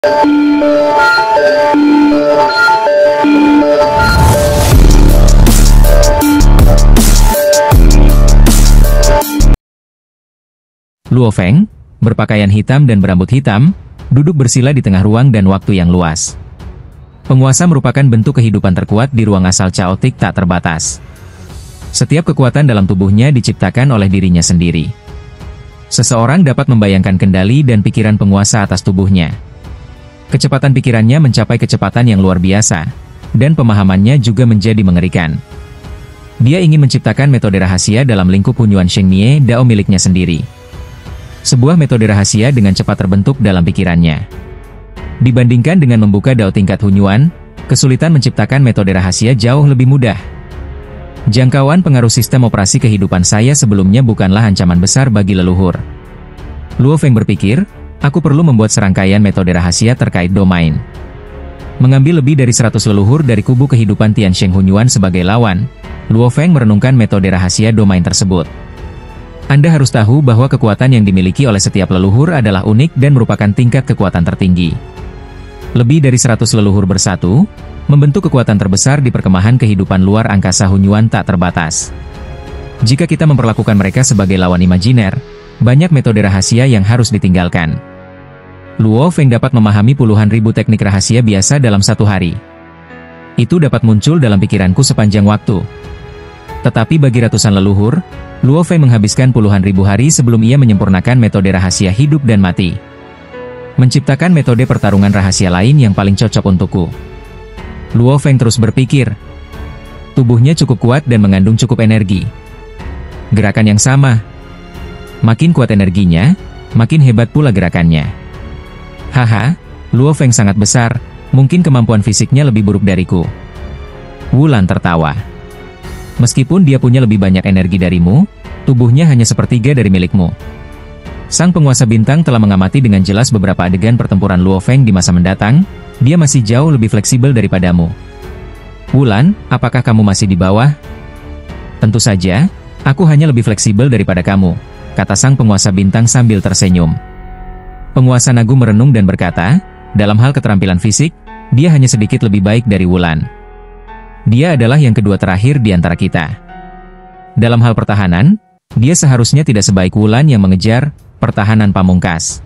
Luo Feng, berpakaian hitam dan berambut hitam, duduk bersila di tengah ruang dan waktu yang luas. Penguasa merupakan bentuk kehidupan terkuat di ruang asal chaotic tak terbatas. Setiap kekuatan dalam tubuhnya diciptakan oleh dirinya sendiri. Seseorang dapat membayangkan kendali dan pikiran penguasa atas tubuhnya. Kecepatan pikirannya mencapai kecepatan yang luar biasa, dan pemahamannya juga menjadi mengerikan. Dia ingin menciptakan metode rahasia dalam lingkup Hunyuan Shengnie Dao miliknya sendiri. Sebuah metode rahasia dengan cepat terbentuk dalam pikirannya. Dibandingkan dengan membuka Dao tingkat Hunyuan, kesulitan menciptakan metode rahasia jauh lebih mudah. Jangkauan pengaruh sistem operasi kehidupan saya sebelumnya bukanlah ancaman besar bagi leluhur. Luo Feng berpikir, aku perlu membuat serangkaian metode rahasia terkait domain. Mengambil lebih dari 100 leluhur dari kubu kehidupan Tiansheng Hunyuan sebagai lawan, Luo Feng merenungkan metode rahasia domain tersebut. Anda harus tahu bahwa kekuatan yang dimiliki oleh setiap leluhur adalah unik dan merupakan tingkat kekuatan tertinggi. Lebih dari 100 leluhur bersatu, membentuk kekuatan terbesar di perkemahan kehidupan luar angkasa Hunyuan tak terbatas. Jika kita memperlakukan mereka sebagai lawan imajiner, banyak metode rahasia yang harus ditinggalkan. Luo Feng dapat memahami puluhan ribu teknik rahasia biasa dalam satu hari. Itu dapat muncul dalam pikiranku sepanjang waktu. Tetapi bagi ratusan leluhur, Luo Feng menghabiskan puluhan ribu hari sebelum ia menyempurnakan metode rahasia hidup dan mati. Menciptakan metode pertarungan rahasia lain yang paling cocok untukku. Luo Feng terus berpikir. Tubuhnya cukup kuat dan mengandung cukup energi. Gerakan yang sama. Makin kuat energinya, makin hebat pula gerakannya. Haha, Luo Feng sangat besar, mungkin kemampuan fisiknya lebih buruk dariku. Wulan tertawa. Meskipun dia punya lebih banyak energi darimu, tubuhnya hanya sepertiga dari milikmu. Sang penguasa bintang telah mengamati dengan jelas beberapa adegan pertempuran Luo Feng di masa mendatang, dia masih jauh lebih fleksibel daripadamu. Wulan, apakah kamu masih di bawah? Tentu saja, aku hanya lebih fleksibel daripada kamu, kata sang penguasa bintang sambil tersenyum. Penguasa Nagu merenung dan berkata, dalam hal keterampilan fisik, dia hanya sedikit lebih baik dari Wulan. Dia adalah yang kedua terakhir di antara kita. Dalam hal pertahanan, dia seharusnya tidak sebaik Wulan yang mengejar pertahanan pamungkas.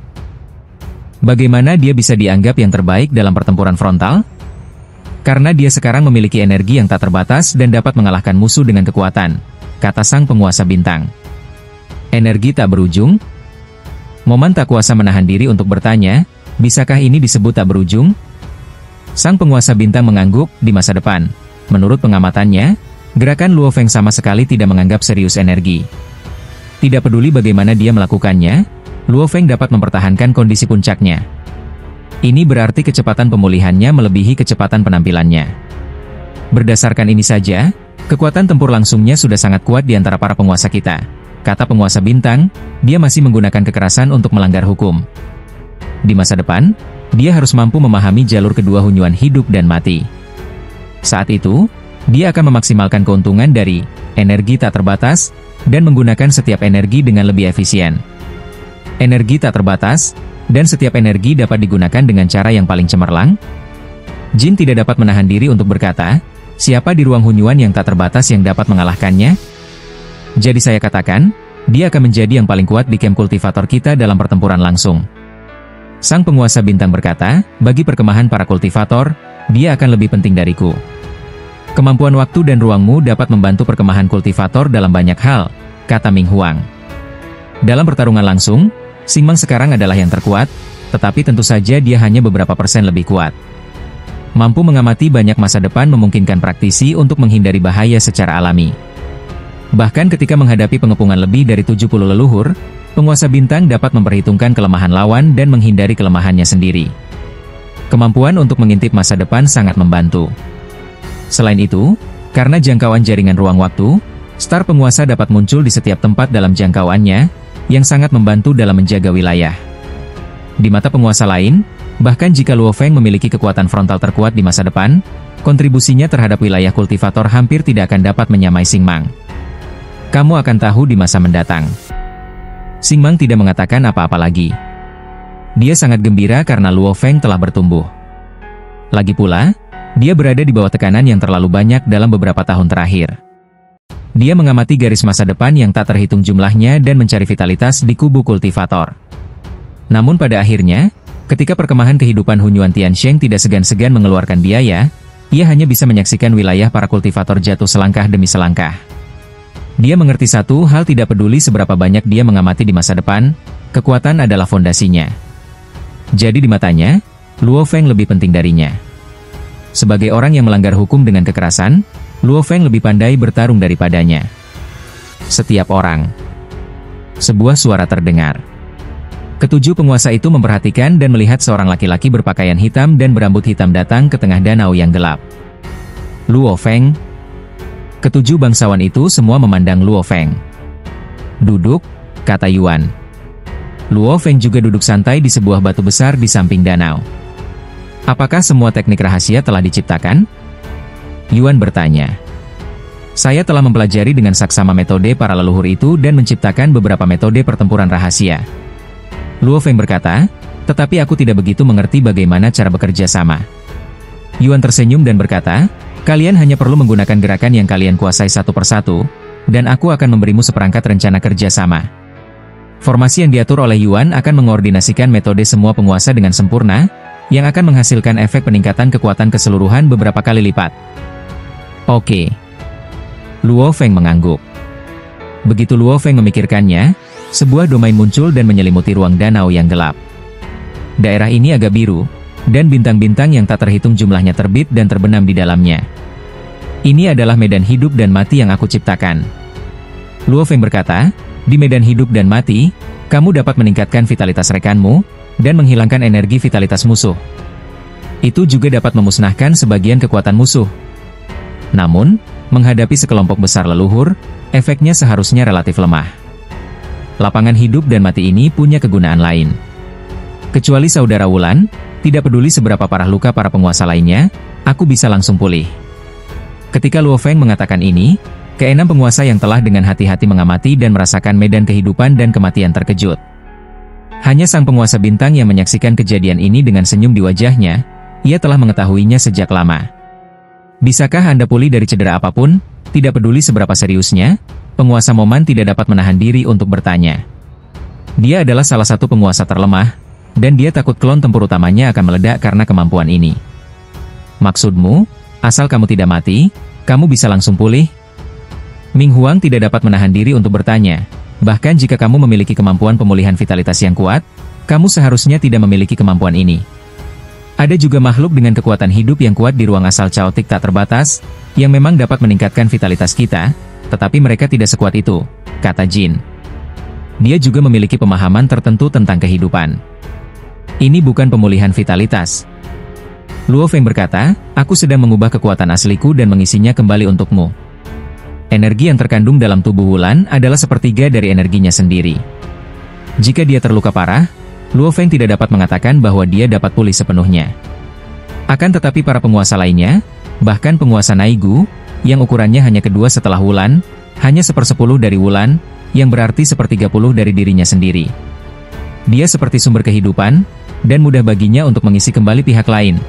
Bagaimana dia bisa dianggap yang terbaik dalam pertempuran frontal? Karena dia sekarang memiliki energi yang tak terbatas dan dapat mengalahkan musuh dengan kekuatan, kata sang penguasa bintang. Energi tak berujung? Momen tak kuasa menahan diri untuk bertanya, bisakah ini disebut tak berujung? Sang penguasa bintang mengangguk di masa depan. Menurut pengamatannya, gerakan Luo Feng sama sekali tidak menganggap serius energi. Tidak peduli bagaimana dia melakukannya, Luo Feng dapat mempertahankan kondisi puncaknya. Ini berarti kecepatan pemulihannya melebihi kecepatan penampilannya. Berdasarkan ini saja, kekuatan tempur langsungnya sudah sangat kuat di antara para penguasa kita. Kata penguasa bintang, dia masih menggunakan kekerasan untuk melanggar hukum. Di masa depan, dia harus mampu memahami jalur kedua Hunyuan hidup dan mati. Saat itu, dia akan memaksimalkan keuntungan dari energi tak terbatas dan menggunakan setiap energi dengan lebih efisien. Energi tak terbatas, dan setiap energi dapat digunakan dengan cara yang paling cemerlang. Jin tidak dapat menahan diri untuk berkata, siapa di ruang Hunyuan yang tak terbatas yang dapat mengalahkannya? Jadi saya katakan, dia akan menjadi yang paling kuat di camp kultivator kita dalam pertempuran langsung. Sang penguasa bintang berkata, bagi perkemahan para kultivator, dia akan lebih penting dariku. Kemampuan waktu dan ruangmu dapat membantu perkemahan kultivator dalam banyak hal, kata Ming Huang. Dalam pertarungan langsung, Xing Mang sekarang adalah yang terkuat, tetapi tentu saja dia hanya beberapa persen lebih kuat. Mampu mengamati banyak masa depan memungkinkan praktisi untuk menghindari bahaya secara alami. Bahkan ketika menghadapi pengepungan lebih dari 70 leluhur, penguasa bintang dapat memperhitungkan kelemahan lawan dan menghindari kelemahannya sendiri. Kemampuan untuk mengintip masa depan sangat membantu. Selain itu, karena jangkauan jaringan ruang waktu, star penguasa dapat muncul di setiap tempat dalam jangkauannya, yang sangat membantu dalam menjaga wilayah. Di mata penguasa lain, bahkan jika Luo Feng memiliki kekuatan frontal terkuat di masa depan, kontribusinya terhadap wilayah kultivator hampir tidak akan dapat menyamai Xing Mang. Kamu akan tahu di masa mendatang. Xing Mang tidak mengatakan apa-apa lagi. Dia sangat gembira karena Luo Feng telah bertumbuh. Lagi pula, dia berada di bawah tekanan yang terlalu banyak dalam beberapa tahun terakhir. Dia mengamati garis masa depan yang tak terhitung jumlahnya dan mencari vitalitas di kubu kultivator. Namun pada akhirnya, ketika perkemahan kehidupan Hunyuan Tiansheng tidak segan-segan mengeluarkan biaya, ia hanya bisa menyaksikan wilayah para kultivator jatuh selangkah demi selangkah. Dia mengerti satu hal, tidak peduli seberapa banyak dia mengamati di masa depan, kekuatan adalah fondasinya. Jadi di matanya, Luo Feng lebih penting darinya. Sebagai orang yang melanggar hukum dengan kekerasan, Luo Feng lebih pandai bertarung daripadanya. Setiap orang. Sebuah suara terdengar. Ketujuh penguasa itu memperhatikan dan melihat seorang laki-laki berpakaian hitam dan berambut hitam datang ke tengah danau yang gelap. Luo Feng. Ketujuh bangsawan itu semua memandang Luo Feng. Duduk, kata Yuan. Luo Feng juga duduk santai di sebuah batu besar di samping danau. Apakah semua teknik rahasia telah diciptakan? Yuan bertanya. Saya telah mempelajari dengan saksama metode para leluhur itu dan menciptakan beberapa metode pertempuran rahasia. Luo Feng berkata, tetapi aku tidak begitu mengerti bagaimana cara bekerja sama. Yuan tersenyum dan berkata, kalian hanya perlu menggunakan gerakan yang kalian kuasai satu persatu, dan aku akan memberimu seperangkat rencana kerja sama. Formasi yang diatur oleh Yuan akan mengordinasikan metode semua penguasa dengan sempurna, yang akan menghasilkan efek peningkatan kekuatan keseluruhan beberapa kali lipat. Oke. Luo Feng mengangguk. Begitu Luo Feng memikirkannya, sebuah domain muncul dan menyelimuti ruang danau yang gelap. Daerah ini agak biru, dan bintang-bintang yang tak terhitung jumlahnya terbit dan terbenam di dalamnya. Ini adalah medan hidup dan mati yang aku ciptakan. Luo Feng berkata, di medan hidup dan mati, kamu dapat meningkatkan vitalitas rekanmu, dan menghilangkan energi vitalitas musuh. Itu juga dapat memusnahkan sebagian kekuatan musuh. Namun, menghadapi sekelompok besar leluhur, efeknya seharusnya relatif lemah. Lapangan hidup dan mati ini punya kegunaan lain. Kecuali saudara Wulan, tidak peduli seberapa parah luka para penguasa lainnya, aku bisa langsung pulih. Ketika Luo Feng mengatakan ini, keenam penguasa yang telah dengan hati-hati mengamati dan merasakan medan kehidupan dan kematian terkejut. Hanya sang penguasa bintang yang menyaksikan kejadian ini dengan senyum di wajahnya, ia telah mengetahuinya sejak lama. Bisakah Anda pulih dari cedera apapun? Tidak peduli seberapa seriusnya, penguasa Moman tidak dapat menahan diri untuk bertanya. Dia adalah salah satu penguasa terlemah, dan dia takut klon tempur utamanya akan meledak karena kemampuan ini. Maksudmu, asal kamu tidak mati, kamu bisa langsung pulih? Ming Huang tidak dapat menahan diri untuk bertanya, bahkan jika kamu memiliki kemampuan pemulihan vitalitas yang kuat, kamu seharusnya tidak memiliki kemampuan ini. Ada juga makhluk dengan kekuatan hidup yang kuat di ruang asal Chaotic tak terbatas, yang memang dapat meningkatkan vitalitas kita, tetapi mereka tidak sekuat itu, kata Jin. Dia juga memiliki pemahaman tertentu tentang kehidupan. Ini bukan pemulihan vitalitas. Luo Feng berkata, aku sedang mengubah kekuatan asliku dan mengisinya kembali untukmu. Energi yang terkandung dalam tubuh Wulan adalah sepertiga dari energinya sendiri. Jika dia terluka parah, Luo Feng tidak dapat mengatakan bahwa dia dapat pulih sepenuhnya. Akan tetapi para penguasa lainnya, bahkan penguasa Naigu, yang ukurannya hanya kedua setelah Wulan, hanya 1/10 dari Wulan, yang berarti 1/30 dari dirinya sendiri. Dia seperti sumber kehidupan, dan mudah baginya untuk mengisi kembali pihak lain.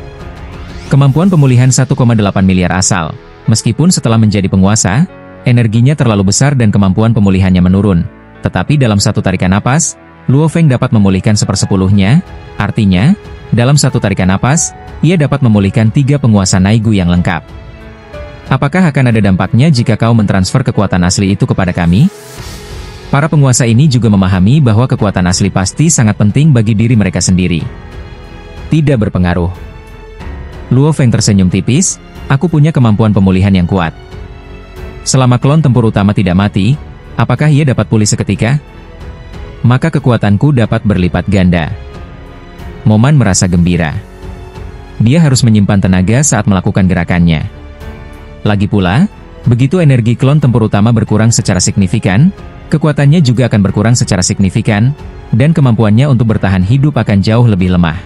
Kemampuan pemulihan 1,8 miliar asal, meskipun setelah menjadi penguasa, energinya terlalu besar dan kemampuan pemulihannya menurun. Tetapi dalam satu tarikan napas, Luo Feng dapat memulihkan 1/10-nya, artinya, dalam satu tarikan napas, ia dapat memulihkan 3 penguasa Naigu yang lengkap. Apakah akan ada dampaknya jika kau mentransfer kekuatan asli itu kepada kami? Para penguasa ini juga memahami bahwa kekuatan asli pasti sangat penting bagi diri mereka sendiri. Tidak berpengaruh. Luo Feng tersenyum tipis, aku punya kemampuan pemulihan yang kuat. Selama klon tempur utama tidak mati, apakah ia dapat pulih seketika? Maka kekuatanku dapat berlipat ganda. Moman merasa gembira. Dia harus menyimpan tenaga saat melakukan gerakannya. Lagi pula, begitu energi klon tempur utama berkurang secara signifikan, kekuatannya juga akan berkurang secara signifikan, dan kemampuannya untuk bertahan hidup akan jauh lebih lemah.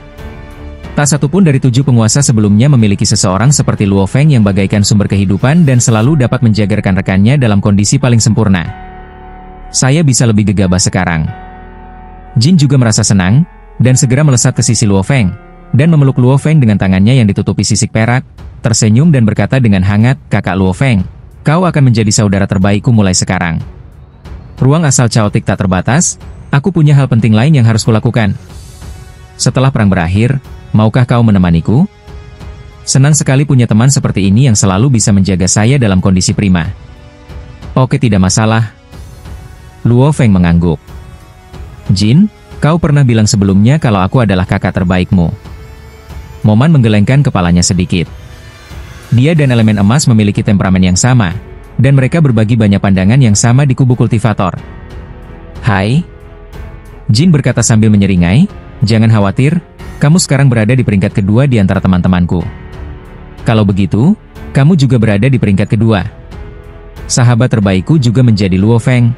Tak satu pun dari 7 penguasa sebelumnya memiliki seseorang seperti Luo Feng yang bagaikan sumber kehidupan dan selalu dapat menjaga rekan-rekannya dalam kondisi paling sempurna. Saya bisa lebih gegabah sekarang. Jin juga merasa senang, dan segera melesat ke sisi Luo Feng, dan memeluk Luo Feng dengan tangannya yang ditutupi sisik perak, tersenyum dan berkata dengan hangat, "Kakak Luo Feng, kau akan menjadi saudara terbaikku mulai sekarang." Ruang asal caotik tak terbatas, aku punya hal penting lain yang harus kulakukan. Setelah perang berakhir, maukah kau menemaniku? Senang sekali punya teman seperti ini yang selalu bisa menjaga saya dalam kondisi prima. Oke, tidak masalah. Luo Feng mengangguk. Jin, kau pernah bilang sebelumnya kalau aku adalah kakak terbaikmu. Moman menggelengkan kepalanya sedikit. Dia dan elemen emas memiliki temperamen yang sama, dan mereka berbagi banyak pandangan yang sama di kubu kultivator. Hai. Jin berkata sambil menyeringai, jangan khawatir, kamu sekarang berada di peringkat kedua di antara teman-temanku. Kalau begitu, kamu juga berada di peringkat kedua. Sahabat terbaikku juga menjadi Luo Feng.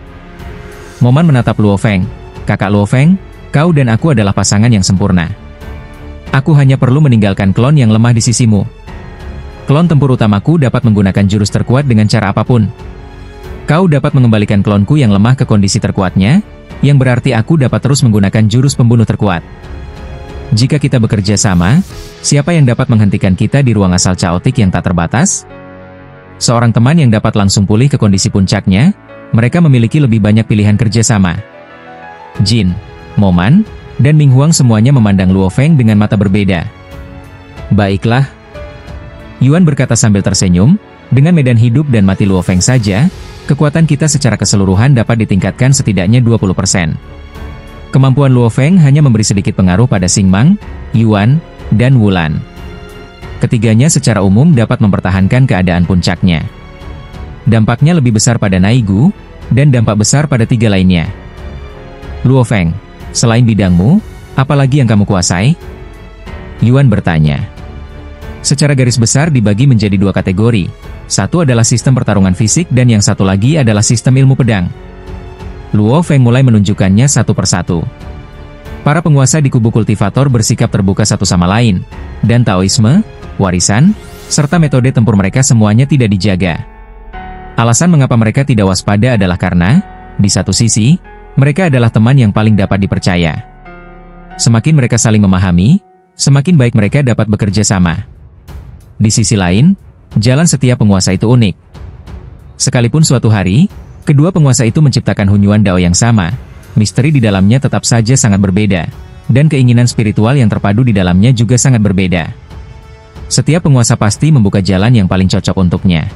Moman menatap Luo Feng. Kakak Luo Feng, kau dan aku adalah pasangan yang sempurna. Aku hanya perlu meninggalkan klon yang lemah di sisimu. Klon tempur utamaku dapat menggunakan jurus terkuat dengan cara apapun. Kau dapat mengembalikan klonku yang lemah ke kondisi terkuatnya, yang berarti aku dapat terus menggunakan jurus pembunuh terkuat. Jika kita bekerja sama, siapa yang dapat menghentikan kita di ruang asal caotik yang tak terbatas? Seorang teman yang dapat langsung pulih ke kondisi puncaknya, mereka memiliki lebih banyak pilihan kerjasama. Jin, Moman, dan Ming Huang semuanya memandang Luo Feng dengan mata berbeda. Baiklah. Yuan berkata sambil tersenyum, dengan medan hidup dan mati Luo Feng saja, kekuatan kita secara keseluruhan dapat ditingkatkan setidaknya 20%. Kemampuan Luo Feng hanya memberi sedikit pengaruh pada Xing Mang, Yuan, dan Wulan. Ketiganya secara umum dapat mempertahankan keadaan puncaknya. Dampaknya lebih besar pada Naigu, dan dampak besar pada tiga lainnya. Luo Feng, selain bidangmu, apalagi yang kamu kuasai? Yuan bertanya. Secara garis besar dibagi menjadi dua kategori. Satu adalah sistem pertarungan fisik dan yang satu lagi adalah sistem ilmu pedang. Luo Feng mulai menunjukkannya satu persatu. Para penguasa di kubu kultivator bersikap terbuka satu sama lain, dan Taoisme, warisan, serta metode tempur mereka semuanya tidak dijaga. Alasan mengapa mereka tidak waspada adalah karena, di satu sisi, mereka adalah teman yang paling dapat dipercaya. Semakin mereka saling memahami, semakin baik mereka dapat bekerja sama. Di sisi lain, jalan setiap penguasa itu unik. Sekalipun suatu hari, kedua penguasa itu menciptakan hunyuan Dao yang sama, misteri di dalamnya tetap saja sangat berbeda, dan keinginan spiritual yang terpadu di dalamnya juga sangat berbeda. Setiap penguasa pasti membuka jalan yang paling cocok untuknya.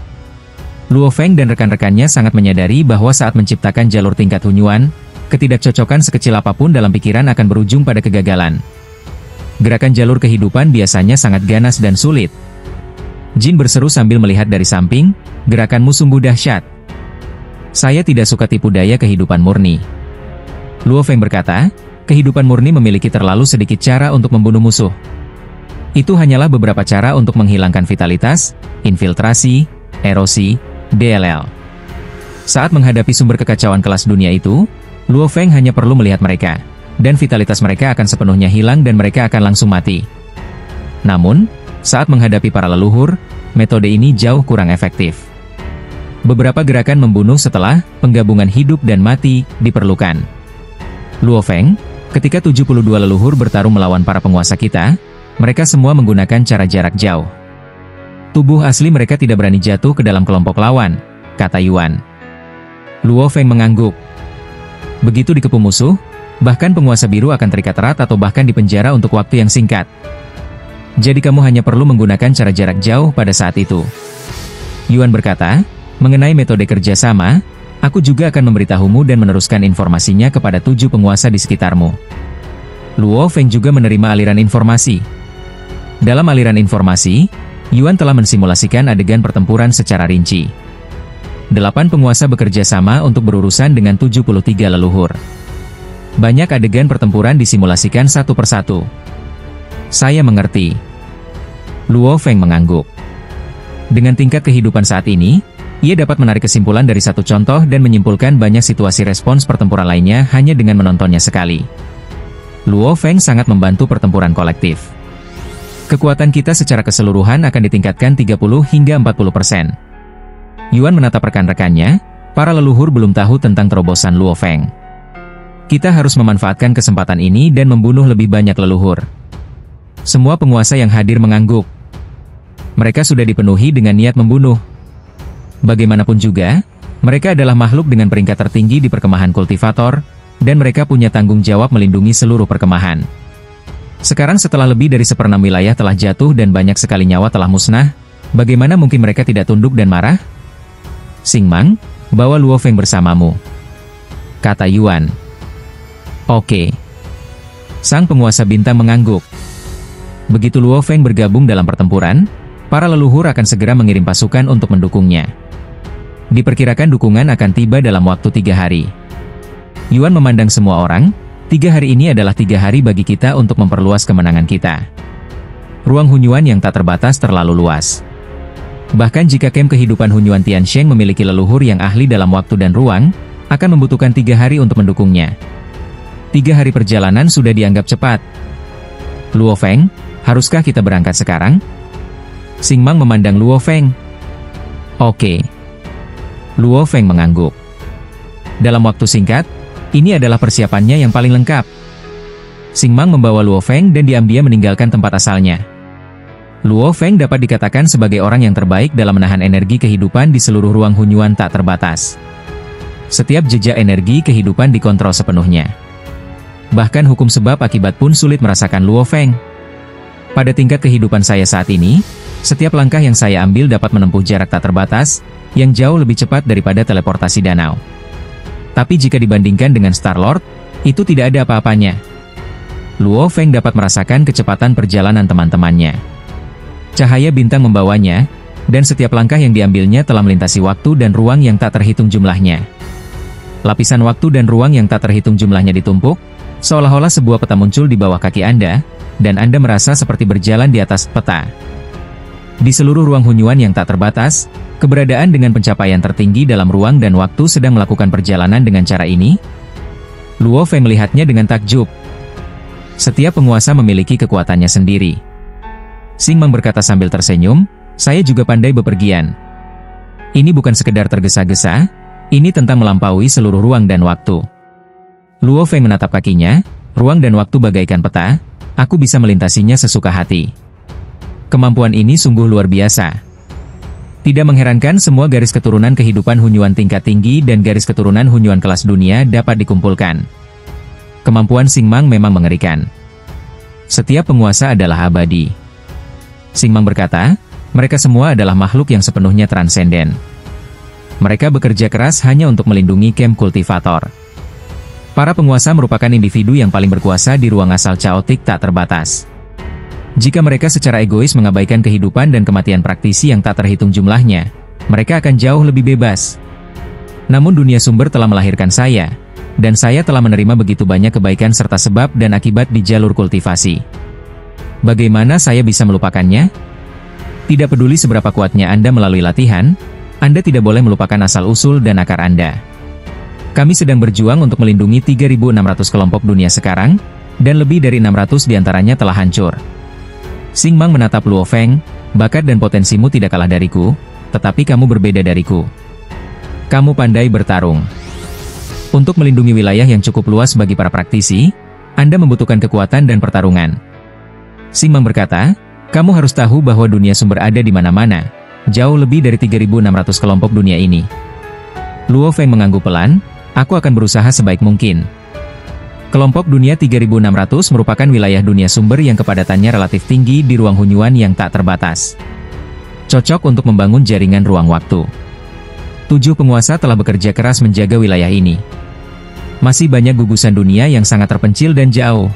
Luo Feng dan rekan-rekannya sangat menyadari bahwa saat menciptakan jalur tingkat hunyuan, ketidakcocokan sekecil apapun dalam pikiran akan berujung pada kegagalan. Gerakan jalur kehidupan biasanya sangat ganas dan sulit. Jin berseru sambil melihat dari samping, gerakanmu sungguh dahsyat. Saya tidak suka tipu daya kehidupan murni. Luo Feng berkata, kehidupan murni memiliki terlalu sedikit cara untuk membunuh musuh. Itu hanyalah beberapa cara untuk menghilangkan vitalitas, infiltrasi, erosi, DLL. Saat menghadapi sumber kekacauan kelas dunia itu, Luo Feng hanya perlu melihat mereka, dan vitalitas mereka akan sepenuhnya hilang dan mereka akan langsung mati. Namun, saat menghadapi para leluhur, metode ini jauh kurang efektif. Beberapa gerakan membunuh setelah penggabungan hidup dan mati diperlukan. Luo Feng, ketika 72 leluhur bertarung melawan para penguasa kita, mereka semua menggunakan cara jarak jauh. Tubuh asli mereka tidak berani jatuh ke dalam kelompok lawan, kata Yuan. Luo Feng mengangguk. Begitu dikepung musuh, bahkan penguasa biru akan terikat erat atau bahkan dipenjara untuk waktu yang singkat. Jadi kamu hanya perlu menggunakan cara jarak jauh pada saat itu. Yuan berkata, mengenai metode kerjasama, aku juga akan memberitahumu dan meneruskan informasinya kepada 7 penguasa di sekitarmu. Luo Feng juga menerima aliran informasi. Dalam aliran informasi, Yuan telah mensimulasikan adegan pertempuran secara rinci. 8 penguasa bekerja sama untuk berurusan dengan 73 leluhur. Banyak adegan pertempuran disimulasikan satu persatu. Saya mengerti. Luo Feng mengangguk. Dengan tingkat kehidupan saat ini, ia dapat menarik kesimpulan dari satu contoh dan menyimpulkan banyak situasi respons pertempuran lainnya hanya dengan menontonnya sekali. Luo Feng sangat membantu pertempuran kolektif. Kekuatan kita secara keseluruhan akan ditingkatkan 30 hingga 40%. Yuan menatap rekan-rekannya, para leluhur belum tahu tentang terobosan Luo Feng. Kita harus memanfaatkan kesempatan ini dan membunuh lebih banyak leluhur. Semua penguasa yang hadir mengangguk. Mereka sudah dipenuhi dengan niat membunuh. Bagaimanapun juga, mereka adalah makhluk dengan peringkat tertinggi di perkemahan kultivator, dan mereka punya tanggung jawab melindungi seluruh perkemahan. Sekarang setelah lebih dari 1/6 wilayah telah jatuh dan banyak sekali nyawa telah musnah, bagaimana mungkin mereka tidak tunduk dan marah? Xing Mang, bawa Luo Feng bersamamu, kata Yuan. Oke. Sang penguasa bintang mengangguk. Begitu Luo Feng bergabung dalam pertempuran, para leluhur akan segera mengirim pasukan untuk mendukungnya. Diperkirakan dukungan akan tiba dalam waktu 3 hari. Yuan memandang semua orang, 3 hari ini adalah 3 hari bagi kita untuk memperluas kemenangan kita. Ruang Hunyuan yang tak terbatas terlalu luas. Bahkan jika kem kehidupan Hunyuan Tiansheng memiliki leluhur yang ahli dalam waktu dan ruang, akan membutuhkan 3 hari untuk mendukungnya. 3 hari perjalanan sudah dianggap cepat. Luo Feng, haruskah kita berangkat sekarang? Xing Mang memandang Luo Feng. Oke. Luo Feng mengangguk. Dalam waktu singkat, ini adalah persiapannya yang paling lengkap. Xing Mang membawa Luo Feng dan diam-diam meninggalkan tempat asalnya. Luo Feng dapat dikatakan sebagai orang yang terbaik dalam menahan energi kehidupan di seluruh ruang Hunyuan tak terbatas. Setiap jejak energi kehidupan dikontrol sepenuhnya. Bahkan hukum sebab akibat pun sulit merasakan Luo Feng. Pada tingkat kehidupan saya saat ini, setiap langkah yang saya ambil dapat menempuh jarak tak terbatas, yang jauh lebih cepat daripada teleportasi danau. Tapi jika dibandingkan dengan Star-Lord, itu tidak ada apa-apanya. Luo Feng dapat merasakan kecepatan perjalanan teman-temannya. Cahaya bintang membawanya, dan setiap langkah yang diambilnya telah melintasi waktu dan ruang yang tak terhitung jumlahnya. Lapisan waktu dan ruang yang tak terhitung jumlahnya ditumpuk, seolah-olah sebuah peta muncul di bawah kaki Anda, dan Anda merasa seperti berjalan di atas peta. Di seluruh ruang Hunyuan yang tak terbatas, keberadaan dengan pencapaian tertinggi dalam ruang dan waktu sedang melakukan perjalanan dengan cara ini. Luo Feng melihatnya dengan takjub. Setiap penguasa memiliki kekuatannya sendiri. Xing Mang berkata sambil tersenyum, saya juga pandai bepergian. Ini bukan sekedar tergesa-gesa, ini tentang melampaui seluruh ruang dan waktu. Luo Feng menatap kakinya, ruang dan waktu bagaikan peta, aku bisa melintasinya sesuka hati. Kemampuan ini sungguh luar biasa. Tidak mengherankan semua garis keturunan kehidupan Hunyuan tingkat tinggi dan garis keturunan Hunyuan kelas dunia dapat dikumpulkan. Kemampuan Xing Mang memang mengerikan. Setiap penguasa adalah abadi. Xing Mang berkata, mereka semua adalah makhluk yang sepenuhnya transenden. Mereka bekerja keras hanya untuk melindungi kem kultivator. Para penguasa merupakan individu yang paling berkuasa di ruang asal caotik tak terbatas. Jika mereka secara egois mengabaikan kehidupan dan kematian praktisi yang tak terhitung jumlahnya, mereka akan jauh lebih bebas. Namun dunia sumber telah melahirkan saya, dan saya telah menerima begitu banyak kebaikan serta sebab dan akibat di jalur kultivasi. Bagaimana saya bisa melupakannya? Tidak peduli seberapa kuatnya Anda melalui latihan, Anda tidak boleh melupakan asal-usul dan akar Anda. Kami sedang berjuang untuk melindungi 3.600 kelompok dunia sekarang, dan lebih dari 600 diantaranya telah hancur. Xing Mang menatap Luo Feng, bakat dan potensimu tidak kalah dariku, tetapi kamu berbeda dariku. Kamu pandai bertarung. Untuk melindungi wilayah yang cukup luas bagi para praktisi, Anda membutuhkan kekuatan dan pertarungan. Xing Mang berkata, kamu harus tahu bahwa dunia sumber ada di mana-mana, jauh lebih dari 3.600 kelompok dunia ini. Luo Feng mengangguk pelan, aku akan berusaha sebaik mungkin. Kelompok dunia 3.600 merupakan wilayah dunia sumber yang kepadatannya relatif tinggi di ruang Hunyuan yang tak terbatas. Cocok untuk membangun jaringan ruang waktu. 7 penguasa telah bekerja keras menjaga wilayah ini. Masih banyak gugusan dunia yang sangat terpencil dan jauh.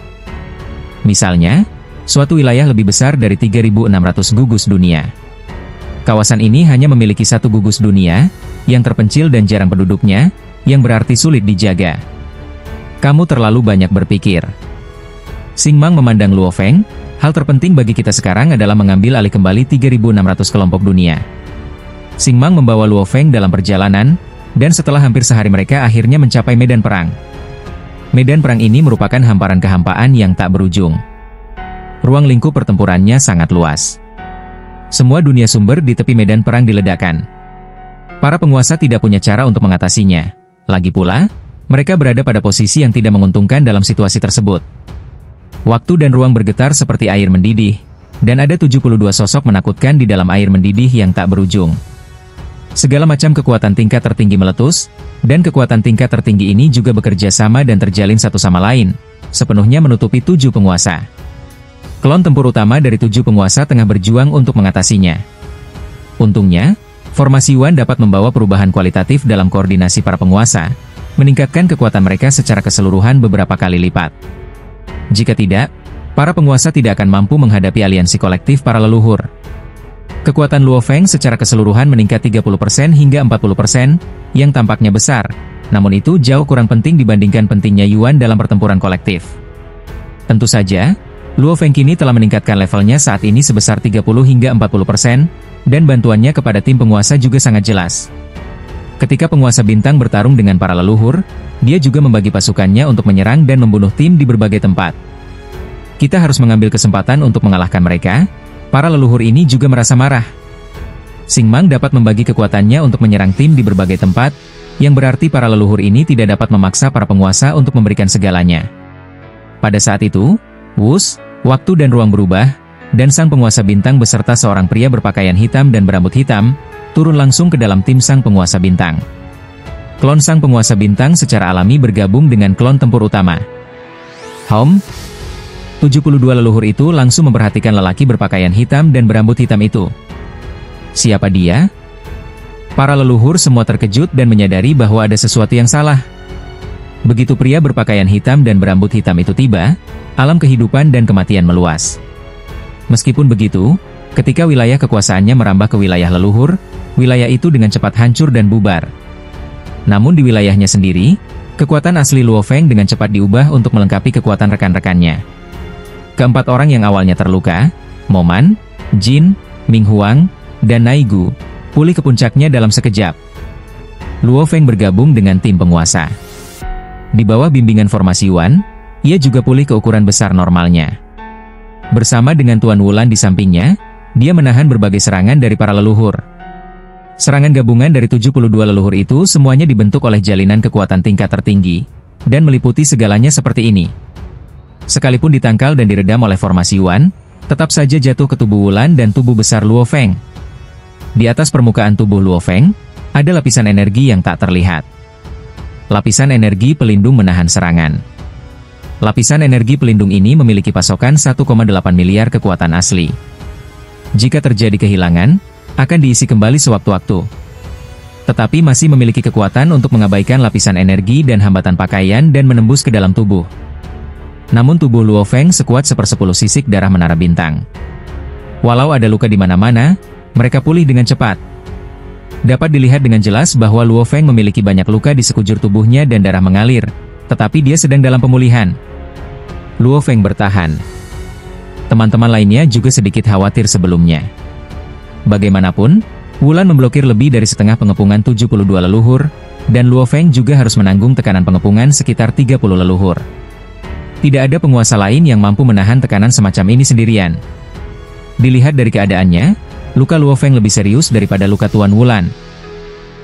Misalnya, suatu wilayah lebih besar dari 3.600 gugus dunia. Kawasan ini hanya memiliki satu gugus dunia, yang terpencil dan jarang penduduknya, yang berarti sulit dijaga. Kamu terlalu banyak berpikir. Xing Mang memandang Luo Feng, hal terpenting bagi kita sekarang adalah mengambil alih kembali 3.600 kelompok dunia. Xing Mang membawa Luo Feng dalam perjalanan, dan setelah hampir sehari mereka akhirnya mencapai medan perang. Medan perang ini merupakan hamparan kehampaan yang tak berujung. Ruang lingkup pertempurannya sangat luas. Semua dunia sumber di tepi medan perang diledakkan. Para penguasa tidak punya cara untuk mengatasinya. Lagi pula, Mereka berada pada posisi yang tidak menguntungkan dalam situasi tersebut. Waktu dan ruang bergetar seperti air mendidih, dan ada 72 sosok menakutkan di dalam air mendidih yang tak berujung. Segala macam kekuatan tingkat tertinggi meletus, dan kekuatan tingkat tertinggi ini juga bekerja sama dan terjalin satu sama lain, sepenuhnya menutupi 7 penguasa. Klon tempur utama dari 7 penguasa tengah berjuang untuk mengatasinya. Untungnya, formasi Yuan dapat membawa perubahan kualitatif dalam koordinasi para penguasa, meningkatkan kekuatan mereka secara keseluruhan beberapa kali lipat. Jika tidak, para penguasa tidak akan mampu menghadapi aliansi kolektif para leluhur. Kekuatan Luo Feng secara keseluruhan meningkat 30% hingga 40%, yang tampaknya besar, namun itu jauh kurang penting dibandingkan pentingnya Yuan dalam pertempuran kolektif. Tentu saja, Luo Feng kini telah meningkatkan levelnya saat ini sebesar 30 hingga 40%, dan bantuannya kepada tim penguasa juga sangat jelas. Ketika penguasa bintang bertarung dengan para leluhur, dia juga membagi pasukannya untuk menyerang dan membunuh tim di berbagai tempat. Kita harus mengambil kesempatan untuk mengalahkan mereka. Para leluhur ini juga merasa marah. Xing Mang dapat membagi kekuatannya untuk menyerang tim di berbagai tempat, yang berarti para leluhur ini tidak dapat memaksa para penguasa untuk memberikan segalanya. Pada saat itu, wus, waktu dan ruang berubah, dan sang penguasa bintang beserta seorang pria berpakaian hitam dan berambut hitam, turun langsung ke dalam tim sang penguasa bintang. Klon sang penguasa bintang secara alami bergabung dengan klon tempur utama. 72 leluhur itu langsung memperhatikan lelaki berpakaian hitam dan berambut hitam itu. Siapa dia? Para leluhur semua terkejut dan menyadari bahwa ada sesuatu yang salah. Begitu pria berpakaian hitam dan berambut hitam itu tiba, alam kehidupan dan kematian meluas. Meskipun begitu, ketika wilayah kekuasaannya merambah ke wilayah leluhur, wilayah itu dengan cepat hancur dan bubar. Namun di wilayahnya sendiri, kekuatan asli Luo Feng dengan cepat diubah untuk melengkapi kekuatan rekan-rekannya. Keempat orang yang awalnya terluka, Moman, Jin, Ming Huang, dan Naigu, pulih ke puncaknya dalam sekejap. Luo Feng bergabung dengan tim penguasa. Di bawah bimbingan formasi Yuan, ia juga pulih ke ukuran besar normalnya. Bersama dengan Tuan Wulan di sampingnya, dia menahan berbagai serangan dari para leluhur. Serangan gabungan dari 72 leluhur itu semuanya dibentuk oleh jalinan kekuatan tingkat tertinggi, dan meliputi segalanya seperti ini. Sekalipun ditangkal dan diredam oleh formasi Yuan, tetap saja jatuh ke tubuh Wulan dan tubuh besar Luo Feng. Di atas permukaan tubuh Luo Feng, ada lapisan energi yang tak terlihat. Lapisan energi pelindung menahan serangan. Lapisan energi pelindung ini memiliki pasokan 1,8 miliar kekuatan asli. Jika terjadi kehilangan, akan diisi kembali sewaktu-waktu. Tetapi masih memiliki kekuatan untuk mengabaikan lapisan energi dan hambatan pakaian dan menembus ke dalam tubuh. Namun tubuh Luo Feng sekuat 1/10 sisik darah menara bintang. Walau ada luka di mana-mana, mereka pulih dengan cepat. Dapat dilihat dengan jelas bahwa Luo Feng memiliki banyak luka di sekujur tubuhnya dan darah mengalir, tetapi dia sedang dalam pemulihan. Luo Feng bertahan. Teman-teman lainnya juga sedikit khawatir sebelumnya. Bagaimanapun, Wulan memblokir lebih dari setengah pengepungan 72 leluhur, dan Luo Feng juga harus menanggung tekanan pengepungan sekitar 30 leluhur. Tidak ada penguasa lain yang mampu menahan tekanan semacam ini sendirian. Dilihat dari keadaannya, luka Luo Feng lebih serius daripada luka Tuan Wulan.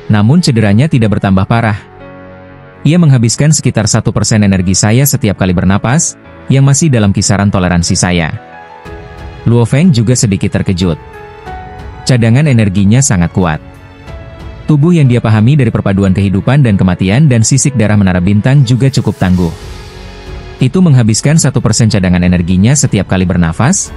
Namun cederanya tidak bertambah parah. Ia menghabiskan sekitar 1% energi saya setiap kali bernapas, yang masih dalam kisaran toleransi saya. Luo Feng juga sedikit terkejut. Cadangan energinya sangat kuat. Tubuh yang dia pahami dari perpaduan kehidupan dan kematian dan sisik darah menara bintang juga cukup tangguh. Itu menghabiskan 1% cadangan energinya setiap kali bernafas.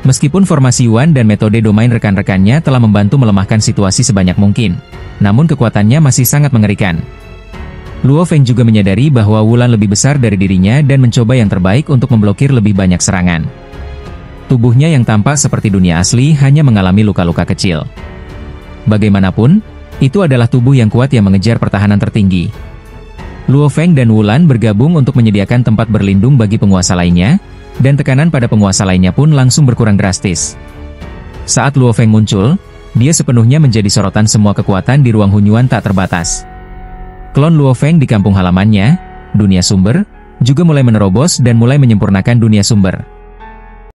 Meskipun formasi Yuan dan metode domain rekan-rekannya telah membantu melemahkan situasi sebanyak mungkin, namun kekuatannya masih sangat mengerikan. Luo Feng juga menyadari bahwa Wulan lebih besar dari dirinya dan mencoba yang terbaik untuk memblokir lebih banyak serangan. Tubuhnya yang tampak seperti dunia asli hanya mengalami luka-luka kecil. Bagaimanapun, itu adalah tubuh yang kuat yang mengejar pertahanan tertinggi. Luo Feng dan Wulan bergabung untuk menyediakan tempat berlindung bagi penguasa lainnya, dan tekanan pada penguasa lainnya pun langsung berkurang drastis. Saat Luo Feng muncul, dia sepenuhnya menjadi sorotan semua kekuatan di ruang Hunyuan tak terbatas. Klon Luo Feng di kampung halamannya, dunia sumber, juga mulai menerobos dan mulai menyempurnakan dunia sumber.